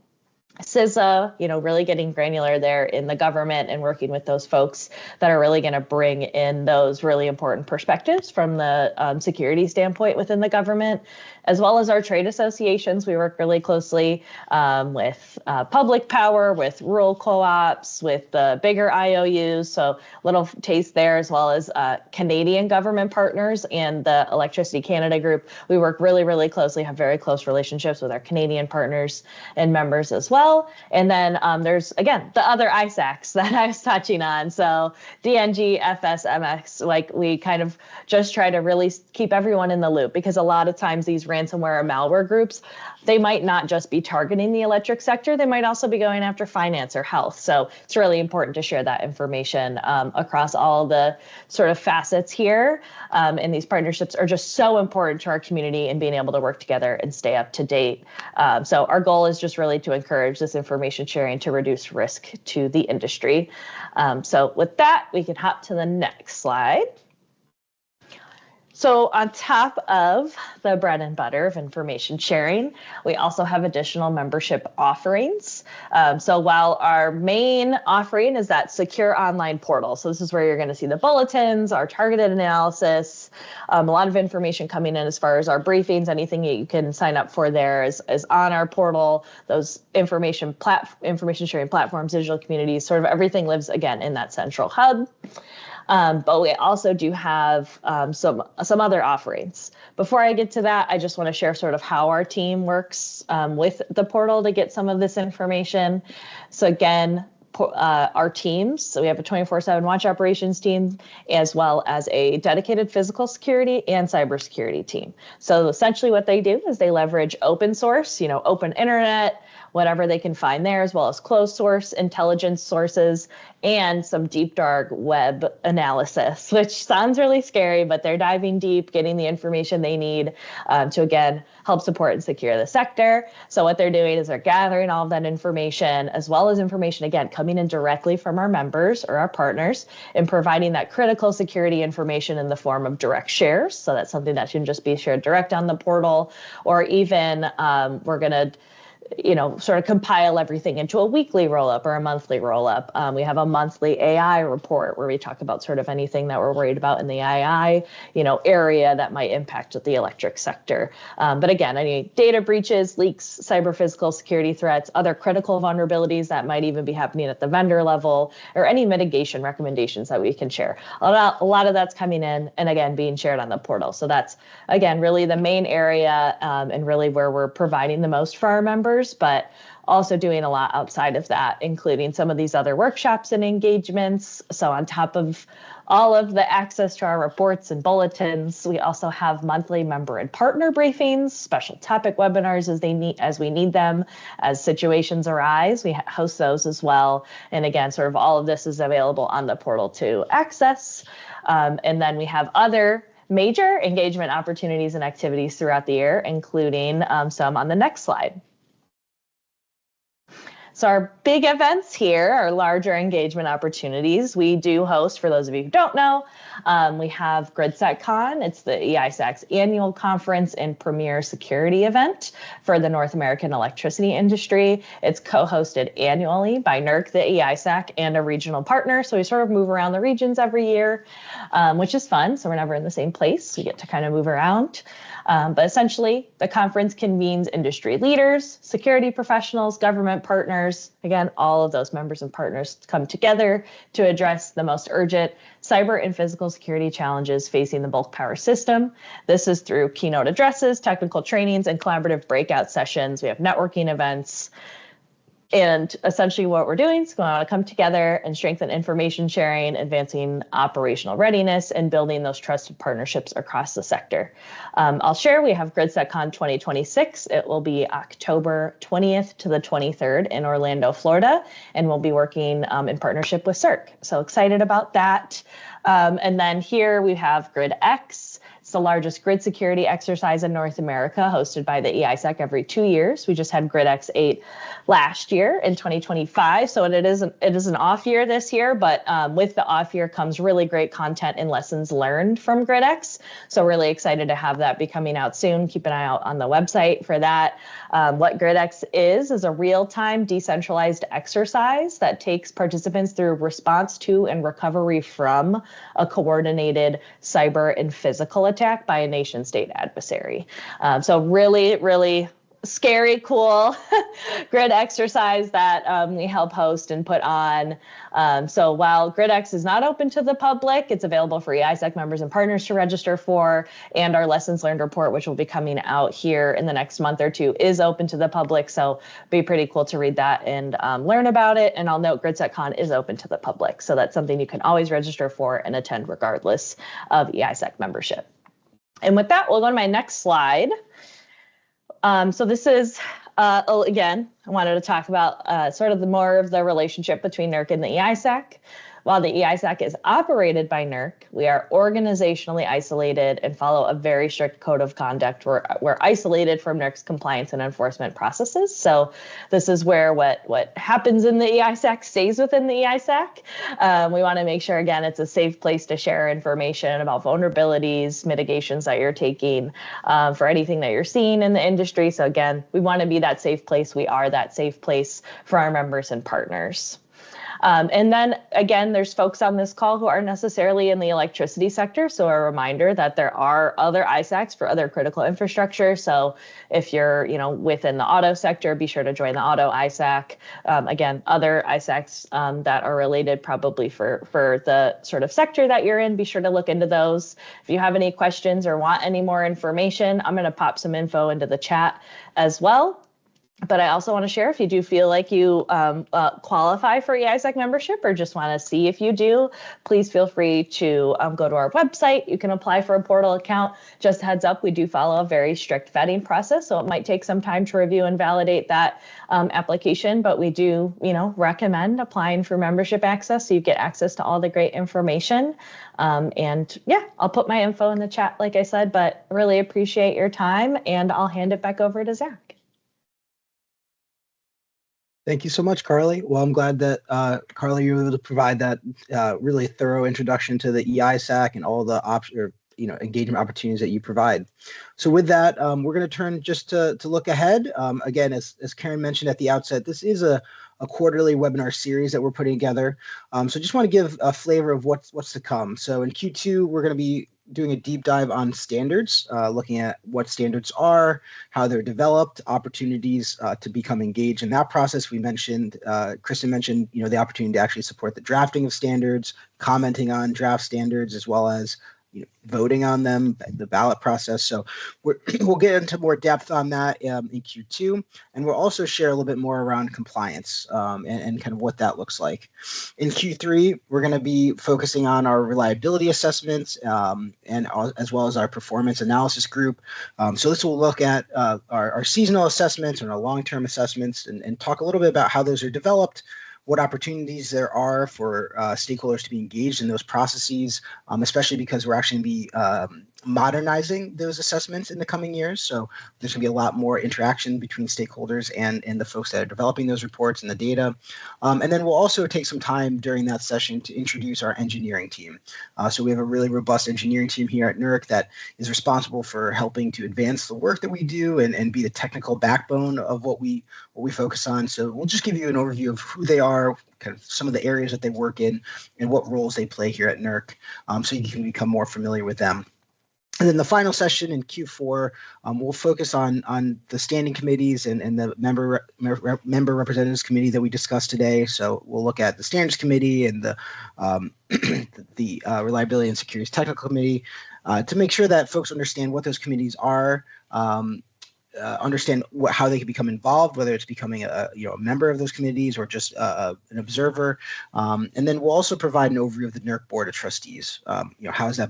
CISA, really getting granular there in the government and working with those folks that are really going to bring in those really important perspectives from the security standpoint within the government, as well as our trade associations. We work really closely with public power, with rural co-ops, with the bigger IOUs. So little taste there, as well as Canadian government partners and the Electricity Canada group. We work really, really closely, have very close relationships with our Canadian partners and members as well. And then there's, again, the other ISACs that I was touching on. So DNG, FSMX, like we kind of just try to really keep everyone in the loop, because a lot of times these ransomware or malware groups, they might not just be targeting the electric sector, they might also be going after finance or health. So it's really important to share that information across all the sort of facets here. And these partnerships are just so important to our community and being able to work together and stay up to date. So our goal is just really to encourage this information sharing to reduce risk to the industry. So with that, we can hop to the next slide. So on top of the bread and butter of information sharing, we also have additional membership offerings. So while our main offering is that secure online portal, so this is where you're going to see the bulletins, our targeted analysis, a lot of information coming in as far as our briefings, anything that you can sign up for there is on our portal. Those information sharing platforms, digital communities, sort of everything lives again in that central hub. But we also do have some other offerings. Before I get to that, I just want to share sort of how our team works with the portal to get some of this information. So again, our teams, so we have a 24/7 watch operations team, as well as a dedicated physical security and cybersecurity team. So essentially what they do is they leverage open source, open internet, whatever they can find there, as well as closed source intelligence sources and some deep dark web analysis, which sounds really scary, but they're diving deep, getting the information they need to, again, help support and secure the sector. So what they're doing is they're gathering all of that information, as well as information, again, coming in directly from our members or our partners, and providing that critical security information in the form of direct shares. So that's something that can just be shared direct on the portal, or even we're going to sort of compile everything into a weekly roll-up or a monthly roll-up. We have a monthly AI report where we talk about sort of anything that we're worried about in the AI, area that might impact the electric sector. But again, any data breaches, leaks, cyber physical security threats, other critical vulnerabilities that might even be happening at the vendor level, or any mitigation recommendations that we can share. A lot of that's coming in and, again, being shared on the portal. So that's, again, really the main area and really where we're providing the most for our members, but also doing a lot outside of that, including some of these other workshops and engagements. So on top of all of the access to our reports and bulletins, we also have monthly member and partner briefings, special topic webinars as we need them, as situations arise. We host those as well. And again, sort of all of this is available on the portal to access. And then we have other major engagement opportunities and activities throughout the year, including some on the next slide. So our big events here are larger engagement opportunities. We do host, for those of you who don't know, we have GridSecCon. It's the EISAC's annual conference and premier security event for the North American electricity industry. It's co-hosted annually by NERC, the EISAC, and a regional partner. So we sort of move around the regions every year, which is fun. So we're never in the same place. We get to kind of move around. But essentially, the conference convenes industry leaders, security professionals, government partners. Again, all of those members and partners come together to address the most urgent cyber and physical security challenges facing the bulk power system. This is through keynote addresses, technical trainings, and collaborative breakout sessions. We have networking events. And essentially what we're doing is going to come together and strengthen information sharing, advancing operational readiness, and building those trusted partnerships across the sector. I'll share, we have GridSecCon 2026. It will be October 20th to the 23rd in Orlando, Florida, and we'll be working in partnership with CERC. So excited about that. And then here we have GridX. It's the largest grid security exercise in North America, hosted by the EISEC every 2 years. We just had GridX 8 last year in 2025. So it is an off year this year, but with the off year comes really great content and lessons learned from GridX. So really excited to have that be coming out soon. Keep an eye out on the website for that. What GridX is a real-time decentralized exercise that takes participants through response to and recovery from a coordinated cyber and physical attack by a nation state adversary. So really, really scary, cool grid exercise that we help host and put on. So while GridX is not open to the public, it's available for EISEC members and partners to register for, and our lessons learned report, which will be coming out here in the next month or two, is open to the public. So be pretty cool to read that and learn about it. And I'll note GridSecCon is open to the public. So that's something you can always register for and attend regardless of EISEC membership. And with that, we'll go to my next slide. So this is, again, I wanted to talk about sort of more of the relationship between NERC and the EISEC. While the EISEC is operated by NERC, we are organizationally isolated and follow a very strict code of conduct. We're isolated from NERC's compliance and enforcement processes. So this is where what happens in the EISEC stays within the EISEC. We want to make sure, again, it's a safe place to share information about vulnerabilities, mitigations that you're taking for anything that you're seeing in the industry. So again, we want to be that safe place. We are that safe place for our members and partners. And then again, there's folks on this call who aren't necessarily in the electricity sector. So a reminder that there are other ISACs for other critical infrastructure. So if you're, within the auto sector, be sure to join the auto ISAC. Again, other ISACs that are related probably for the sort of sector that you're in, be sure to look into those. If you have any questions or want any more information, I'm going to pop some info into the chat as well. But I also want to share, if you do feel like you qualify for EISEC membership or just want to see if you do, please feel free to go to our website. You can apply for a portal account. Just heads up, we do follow a very strict vetting process, so it might take some time to review and validate that application, but we do, recommend applying for membership access so you get access to all the great information. And yeah, I'll put my info in the chat, like I said, but really appreciate your time, and I'll hand it back over to Zach. Thank you so much, Carly. Well, I'm glad that, Carly, you were able to provide that really thorough introduction to the EISAC and all the engagement opportunities that you provide. So with that, we're going to turn just to look ahead. Again, as Karen mentioned at the outset, this is a quarterly webinar series that we're putting together. So just want to give a flavor of what's to come. So in Q2, we're going to be doing a deep dive on standards, looking at what standards are, how they're developed, opportunities to become engaged in that process. We mentioned, Kristen mentioned, the opportunity to actually support the drafting of standards, commenting on draft standards, as well as voting on them, the ballot process. So we'll get into more depth on that in Q2, and we'll also share a little bit more around compliance and kind of what that looks like. In Q3, we're going to be focusing on our reliability assessments and as well as our performance analysis group. So this will look at our seasonal assessments and our long-term assessments and talk a little bit about how those are developed, what opportunities there are for stakeholders to be engaged in those processes, especially because we're actually going to be modernizing those assessments in the coming years. So there's going to be a lot more interaction between stakeholders and the folks that are developing those reports and the data. And then we'll also take some time during that session to introduce our engineering team. So we have a really robust engineering team here at NERC that is responsible for helping to advance the work that we do and be the technical backbone of what we focus on. So we'll just give you an overview of who they are, kind of some of the areas that they work in, and what roles they play here at NERC, so you can become more familiar with them. And then the final session in Q4, we'll focus on the standing committees and the member representatives committee that we discussed today. So we'll look at the standards committee and the the reliability and security technical committee to make sure that folks understand what those committees are, understand how they can become involved, whether it's becoming a member of those committees or just an observer. And then we'll also provide an overview of the NERC Board of Trustees. How is the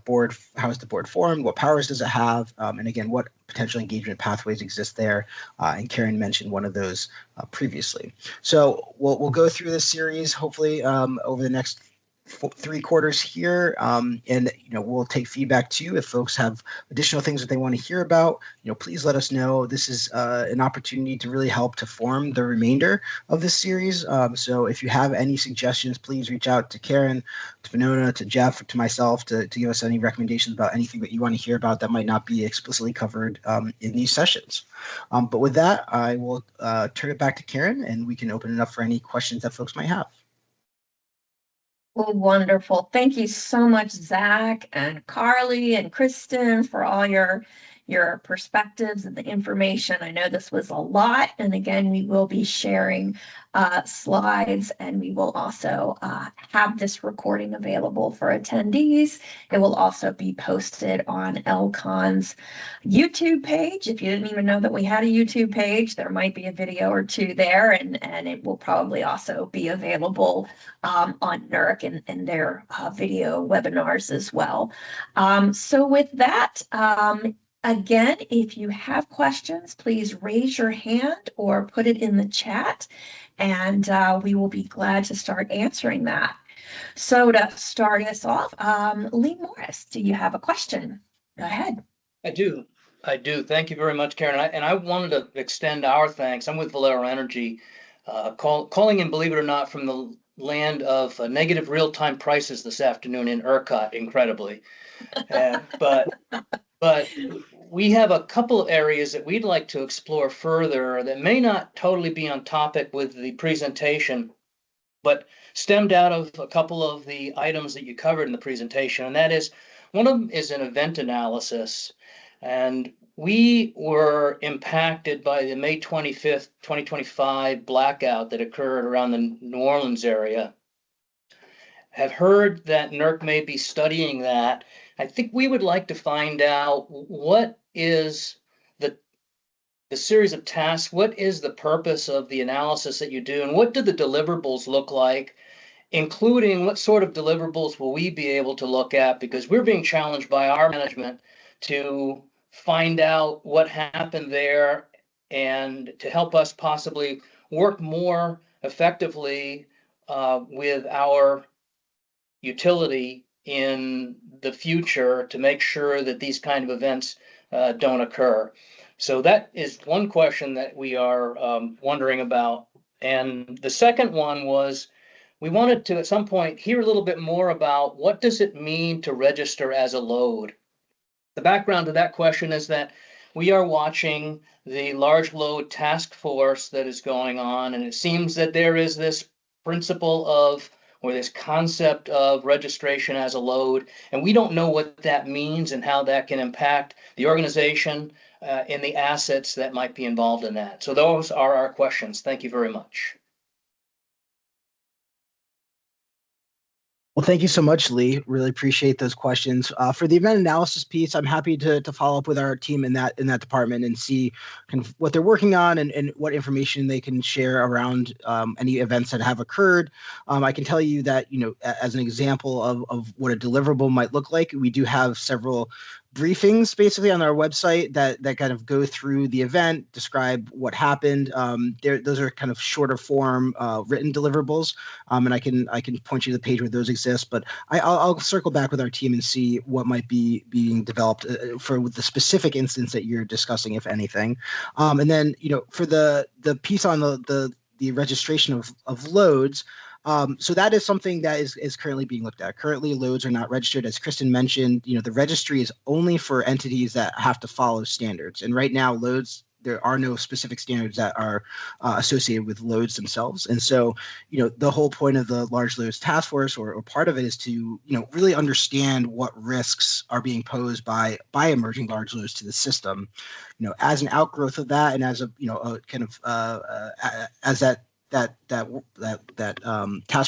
board formed? What powers does it have? And again, what potential engagement pathways exist there? And Karen mentioned one of those previously. So we'll go through this series hopefully over the next 3 quarters here, and we'll take feedback too. If folks have additional things that they want to hear about, please let us know. This is an opportunity to really help to form the remainder of this series. So if you have any suggestions, please reach out to Karen, to Venona, to Jeff, to myself to give us any recommendations about anything that you want to hear about that might not be explicitly covered in these sessions. But with that, I will turn it back to Karen, and we can open it up for any questions that folks might have. Well, wonderful. Thank you so much, Zach and Carly and Kristen, for all your perspectives and the information. I know this was a lot. And again, we will be sharing slides, and we will also have this recording available for attendees. It will also be posted on ELCON's YouTube page. If you didn't even know that we had a YouTube page, there might be a video or two there, and it will probably also be available on NERC and their video webinars as well. So with that, again, if you have questions, please raise your hand or put it in the chat, and we will be glad to start answering that. So to start us off, Lee Morris, do you have a question? Go ahead. I do. Thank you very much, Karen. And I wanted to extend our thanks. I'm with Valero Energy, calling in, believe it or not, from the land of negative real-time prices this afternoon in ERCOT, incredibly. But we have a couple of areas that we'd like to explore further that may not totally be on topic with the presentation, but stemmed out of a couple of the items that you covered in the presentation. And that is, one of them is an event analysis. And we were impacted by the May 25th, 2025 blackout that occurred around the New Orleans area. Have heard that NERC may be studying that. I think we would like to find out what is the series of tasks, what is the purpose of the analysis that you do, and what do the deliverables look like, including what sort of deliverables will we be able to look at, because we're being challenged by our management to find out what happened there and to help us possibly work more effectively with our utility in the future to make sure that these kind of events don't occur. So that is one question that we are wondering about. And the second one was, we wanted to at some point hear a little bit more about what does it mean to register as a load. The background to that question is that we are watching the large load task force that is going on, and it seems that there is this principle of, or this concept of registration as a load, and we don't know what that means and how that can impact the organization and the assets that might be involved in that. So those are our questions. Thank you very much. Well, thank you so much, Lee. Really appreciate those questions. For the event analysis piece, I'm happy to follow up with our team in that department and see kind of what they're working on and what information they can share around any events that have occurred. I can tell you that, as an example of what a deliverable might look like, we do have several briefings basically on our website that kind of go through the event, describe what happened. Those are kind of shorter form written deliverables, and I can point you to the page where those exist. But I'll circle back with our team and see what might be being developed for the specific instance that you're discussing, if anything. And then for the piece on the registration of loads. So that is something that is currently being looked at. Currently, loads are not registered. As Kristen mentioned, the registry is only for entities that have to follow standards. And right now, loads, there are no specific standards that are associated with loads themselves. And so, the whole point of the Large Loads Task Force, or part of it, is to, really understand what risks are being posed by emerging large loads to the system. As an outgrowth of that, and as a, kind of as that task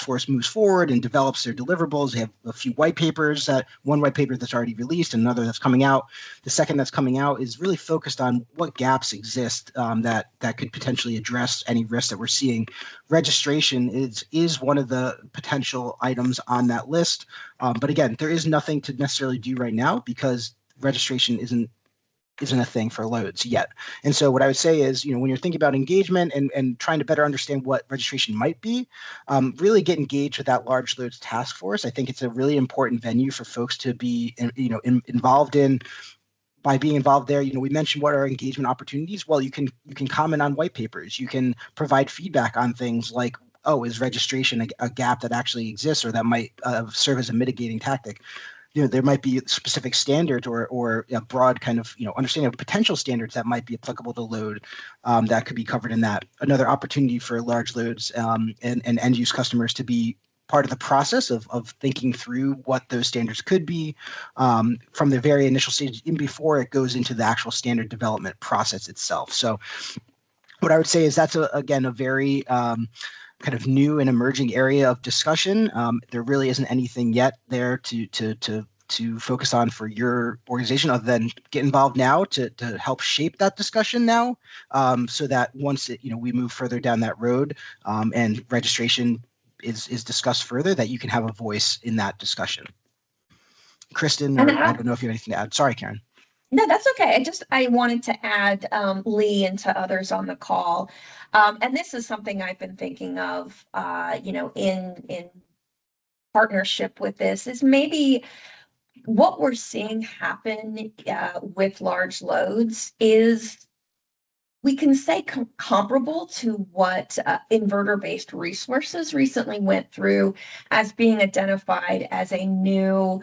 force moves forward and develops their deliverables. They have a few white papers, one white paper that's already released, and another that's coming out. The second that's coming out is really focused on what gaps exist that could potentially address any risks that we're seeing. Registration is one of the potential items on that list. But again, there is nothing to necessarily do right now because registration isn't a thing for loads yet. And so what I would say is, when you're thinking about engagement and trying to better understand what registration might be, really get engaged with that large loads task force. I think it's a really important venue for folks to be, involved in. By being involved there, we mentioned what are engagement opportunities. Well, you can comment on white papers. You can provide feedback on things like, oh, is registration a gap that actually exists or that might serve as a mitigating tactic? There might be specific standards or a broad kind of, understanding of potential standards that might be applicable to load that could be covered in that. Another opportunity for large loads and end use customers to be part of the process of thinking through what those standards could be from the very initial stage, even before it goes into the actual standard development process itself. So what I would say is that's, again, a very kind of new and emerging area of discussion. There really isn't anything yet there to focus on for your organization other than get involved now to help shape that discussion now, so that once we move further down that road and registration is discussed further, that you can have a voice in that discussion. Kristen, or I don't know if you have anything to add. Sorry, Karen. No, that's okay. I wanted to add Lee and to others on the call. And this is something I've been thinking of, in partnership with this, is maybe what we're seeing happen with large loads is we can say comparable to what inverter-based resources recently went through as being identified as a new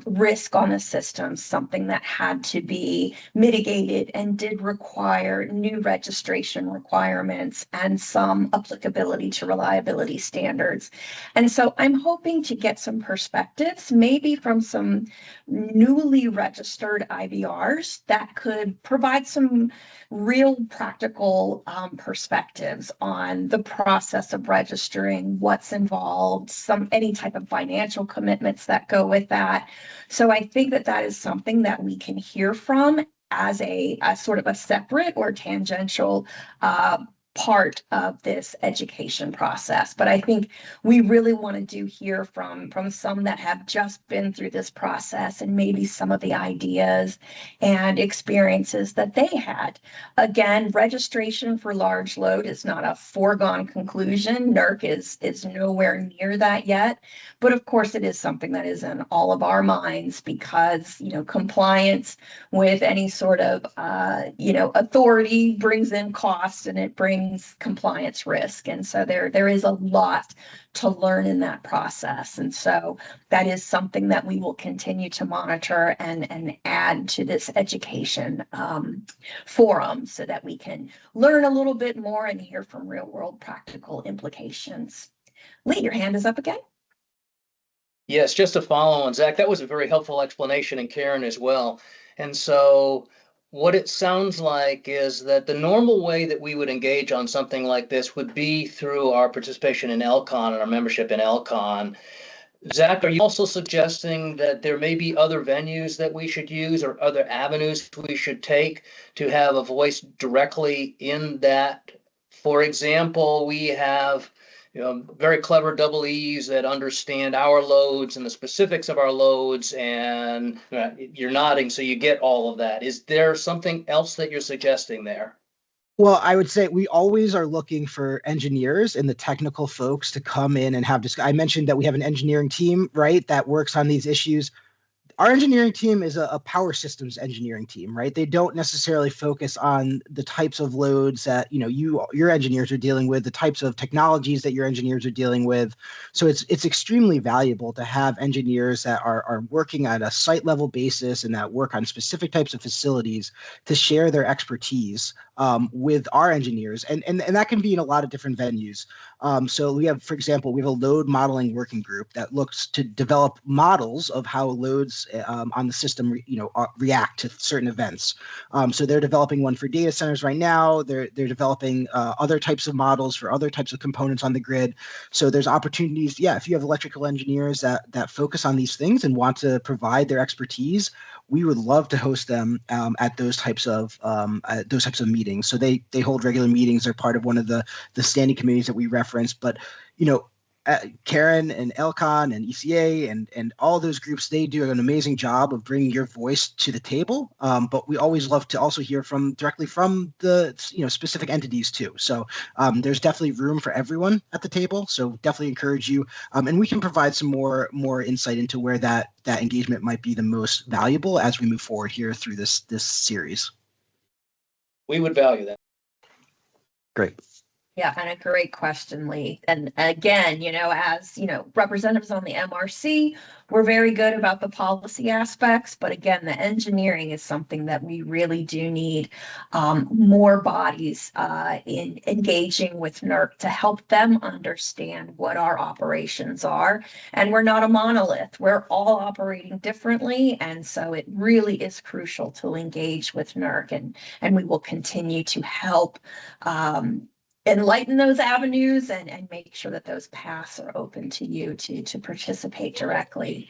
risk on the system, something that had to be mitigated and did require new registration requirements and some applicability to reliability standards. And so I'm hoping to get some perspectives, maybe from some newly registered IBRs that could provide some real practical perspectives on the process of registering, what's involved, any type of financial commitments that go with that. So I think that is something that we can hear from as a sort of a separate or tangential part of this education process. But I think we really want to hear from some that have just been through this process and maybe some of the ideas and experiences that they had. Again, registration for large load is not a foregone conclusion. NERC is nowhere near that yet. But of course, it is something that is in all of our minds because, compliance with any sort of, authority brings in costs and it brings compliance risk. And so there is a lot to learn in that process. And so that is something that we will continue to monitor and add to this education forum so that we can learn a little bit more and hear from real world practical implications. Lee, your hand is up again. Yes, just to follow on, Zach, that was a very helpful explanation, and Karen as well. And so what it sounds like is that the normal way that we would engage on something like this would be through our participation in ELCON and our membership in ELCON. Zach, are you also suggesting that there may be other venues that we should use or other avenues we should take to have a voice directly in that? For example, we have very clever double E's that understand our loads and the specifics of our loads, and you're nodding, so you get all of that. Is there something else that you're suggesting there? Well, I would say we always are looking for engineers and the technical folks to come in and have I mentioned that we have an engineering team, right, that works on these issues. Our engineering team is a power systems engineering team, right? They don't necessarily focus on the types of loads that your engineers are dealing with, the types of technologies that your engineers are dealing with. So it's extremely valuable to have engineers that are working at a site level basis and that work on specific types of facilities to share their expertise with our engineers, and that can be in a lot of different venues. So we have, for example, we have a load modeling working group that looks to develop models of how loads on the system, react to certain events. So they're developing one for data centers right now. They're developing other types of models for other types of components on the grid. So there's opportunities. Yeah, if you have electrical engineers that focus on these things and want to provide their expertise, we would love to host them at those types of meetings. So they hold regular meetings. They're part of one of the standing committees that we reference. But Karen and ELCON and ECA and all those groups, they do an amazing job of bringing your voice to the table. But we always love to also hear directly from the specific entities too. So there's definitely room for everyone at the table. So definitely encourage you, and we can provide some more insight into where that engagement might be the most valuable as we move forward here through this series. We would value that. Great. Yeah, and a great question, Lee. And again, as representatives on the MRC, we're very good about the policy aspects, but again, the engineering is something that we really do need more bodies in engaging with NERC to help them understand what our operations are. And we're not a monolith. We're all operating differently. And so it really is crucial to engage with NERC, and we will continue to help enlighten those avenues and make sure that those paths are open to you to participate directly.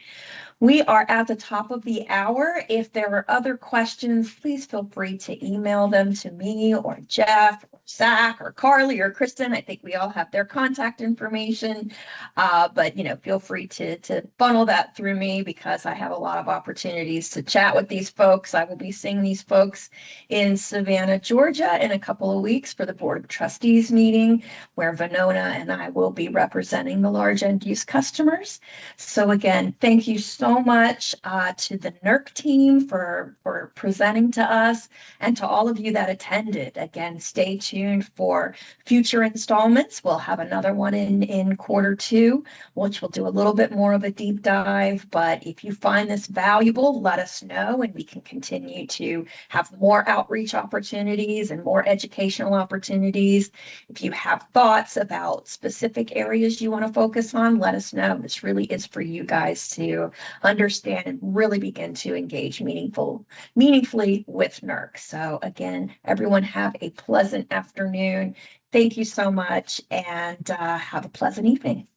We are at the top of the hour. If there are other questions, please feel free to email them to me or Jeff or Zach or Carly or Kristen. I think we all have their contact information, but feel free to funnel that through me because I have a lot of opportunities to chat with these folks. I will be seeing these folks in Savannah, Georgia in a couple of weeks for the Board of Trustees meeting where Venona and I will be representing the large end use customers. So again, thank you so much to the NERC team for presenting to us and to all of you that attended. Again, stay tuned for future installments. We'll have another one in Q2, which will do a little bit more of a deep dive. But if you find this valuable, let us know and we can continue to have more outreach opportunities and more educational opportunities. If you have thoughts about specific areas you want to focus on, let us know. This really is for you guys to understand and really begin to engage meaningfully with NERC. So again, everyone have a pleasant afternoon. Thank you so much and have a pleasant evening.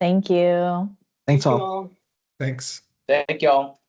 Thank you. Thanks all. Thanks. Thank y'all.